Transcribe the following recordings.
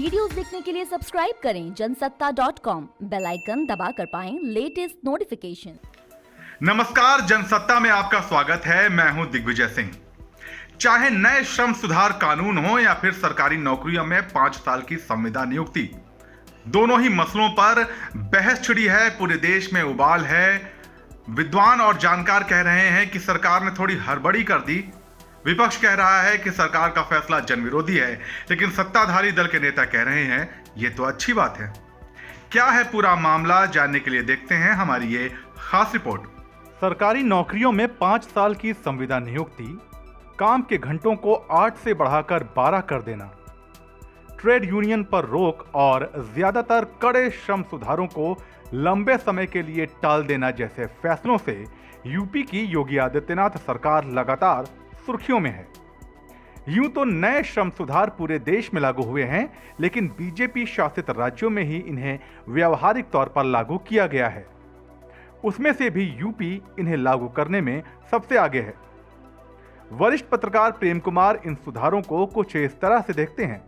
Videos देखने के लिए सब्सक्राइब करें जनसत्ता.com, बेल आइकन दबाकर पाएं लेटेस्ट नोटिफिकेशन। नमस्कार, जनसत्ता में आपका स्वागत है। मैं हूं दिग्विजय सिंह। चाहे नए श्रम सुधार कानून हो या फिर सरकारी नौकरियों में 5 साल की संविदा नियुक्ति, दोनों ही मसलों पर बहस छिड़ी है, पूरे देश में उबाल है। विद्वान और जानकार कह रहे हैं कि सरकार ने थोड़ी हड़बड़ी कर दी। विपक्ष कह रहा है कि सरकार का फैसला जनविरोधी है, लेकिन सत्ताधारी दल के नेता कह रहे हैं ये तो अच्छी बात है। क्या है पूरा मामला, जानने के लिए देखते हैं हमारी ये खास रिपोर्ट। सरकारी नौकरियों में 5 साल की संविदा नियुक्ति, काम के घंटों को 8 से बढ़ाकर 12 कर देना, ट्रेड यूनियन पर रोक और ज्यादातर कड़े श्रम सुधारों को लंबे समय के लिए टाल देना जैसे फैसलों से यूपी की योगी आदित्यनाथ सरकार लगातार सुर्खियों में है। यूं तो नए श्रम सुधार पूरे देश में लागू हुए हैं, लेकिन बीजेपी शासित राज्यों में ही इन्हें व्यावहारिक तौर पर लागू किया गया है। उसमें से भी यूपी इन्हें लागू करने में सबसे आगे है। वरिष्ठ पत्रकार प्रेम कुमार इन सुधारों को कुछ इस तरह से देखते हैं।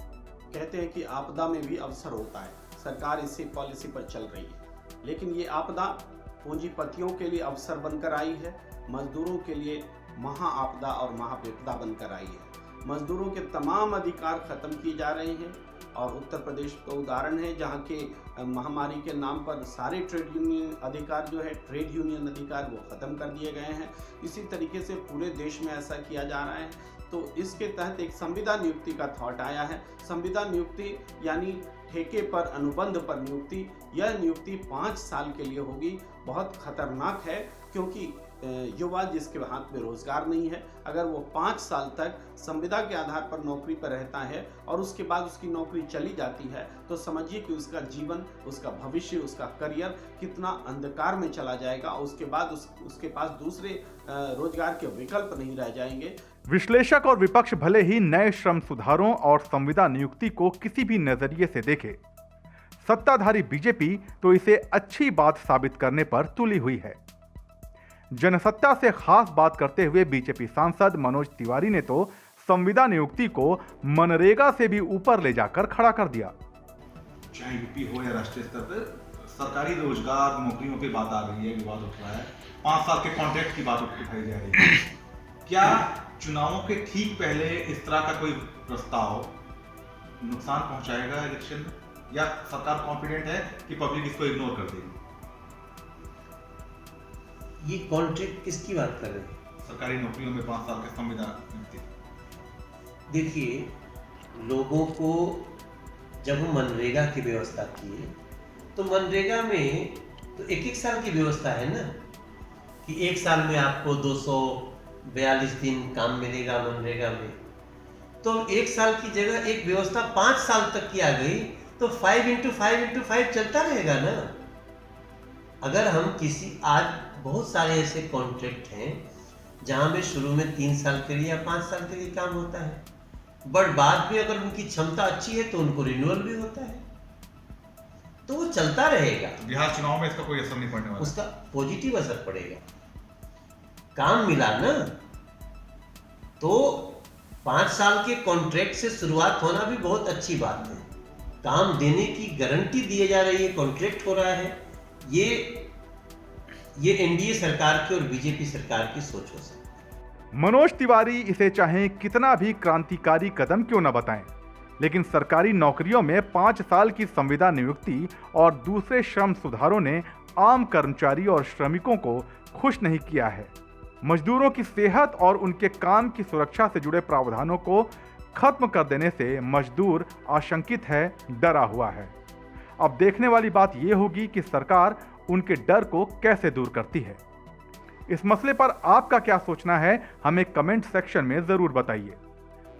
कहते हैं कि आपदा में भी अवसर होता है। सरकार इसी पॉलिसी पर चल रही है, लेकिन ये आपदा पूंजीपतियों के लिए अवसर बनकर आई है, मजदूरों के लिए महा आपदा और महाविपदा बनकर आई है। मजदूरों के तमाम अधिकार खत्म किए जा रहे हैं और उत्तर प्रदेश का उदाहरण है, जहां के महामारी के नाम पर सारे ट्रेड यूनियन अधिकार वो खत्म कर दिए गए हैं। इसी तरीके से पूरे देश में ऐसा किया जा रहा है। तो इसके तहत एक संविदा नियुक्ति का थॉट आया है। संविदा नियुक्ति यानी ठेके पर, अनुबंध पर नियुक्ति। यह नियुक्ति 5 साल के लिए होगी। बहुत खतरनाक है, क्योंकि युवा जिसके हाथ में रोजगार नहीं है, अगर वो 5 साल तक संविदा के आधार पर नौकरी पर रहता है और उसके बाद उसकी नौकरी चली जाती है, तो समझिए कि उसका जीवन, उसका भविष्य, उसका करियर कितना अंधकार में चला जाएगा। उसके बाद उसके पास दूसरे रोजगार के विकल्प नहीं रह जाएंगे। विश्लेषक और विपक्ष भले ही नए श्रम सुधारों और संविदा नियुक्ति को किसी भी नजरिए से देखे, सत्ताधारी बीजेपी तो इसे अच्छी बात साबित करने पर तुली हुई है। जनसत्ता से खास बात करते हुए बीजेपी सांसद मनोज तिवारी ने तो संविदा नियुक्ति को मनरेगा से भी ऊपर ले जाकर खड़ा कर दिया। चाहे यूपी हो या राष्ट्रीय स्तर पर सरकारी रोजगार नौकरियों की बात आ रही है, विवाद उठ रहा है, 5 साल के कॉन्ट्रैक्ट की बात उठाई जा रही है। क्या चुनावों के ठीक पहले इस तरह का कोई प्रस्ताव नुकसान पहुंचाएगा इलेक्शन में, या सरकार कॉन्फिडेंट है कि पब्लिक इसको इग्नोर कर देगी? ये कॉन्ट्रैक्ट किसकी बात कर रहे हैं? सरकारी नौकरियों में 5 साल के संविदा नियुक्ति। देखिए, लोगों को जब मनरेगा की व्यवस्था किए, तो मनरेगा में तो 1-1 साल की व्यवस्था है ना, कि 1 साल में आपको 242 दिन काम मिलेगा मनरेगा में। तो 1 साल की जगह एक व्यवस्था 5 साल तक की आ गई, तो 5x5x5 चलता रहेगा ना। अगर हम आज बहुत सारे ऐसे कॉन्ट्रैक्ट हैं जहां में शुरू में 3 साल के लिए या 5 साल के लिए काम होता है, बट बाद में अगर उनकी क्षमता अच्छी है तो उनको रिन्यूअल भी होता है, तो वो चलता रहेगा। बिहार चुनाव में इसका कोई असर नहीं पड़ने वाला। उसका पॉजिटिव असर पड़ेगा। काम मिला ना, तो 5 साल के कॉन्ट्रैक्ट से शुरुआत होना भी बहुत अच्छी बात है। काम देने की गारंटी दी जा रही है, कॉन्ट्रैक्ट हो रहा है। ये एनडीए सरकार की और बीजेपी सरकार की सोच हो सकती है। मनोज तिवारी इसे चाहे कितना भी क्रांतिकारी कदम क्यों न बताएं, लेकिन सरकारी नौकरियों में 5 साल की संविदा नियुक्ति और दूसरे श्रम सुधारों ने आम कर्मचारी और श्रमिकों को खुश नहीं किया है। मजदूरों की सेहत और उनके काम की सुरक्षा से जुड़े प्रावधानों को खत्म कर देने से मजदूर आशंकित है, डरा हुआ है। अब देखने वाली बात यह होगी कि सरकार उनके डर को कैसे दूर करती है। इस मसले पर आपका क्या सोचना है, हमें कमेंट सेक्शन में जरूर बताइए।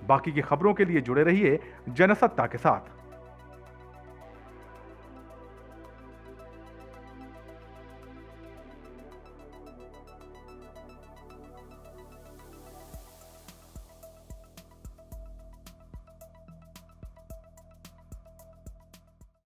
बाकी की खबरों के लिए जुड़े रहिए जनसत्ता के साथ।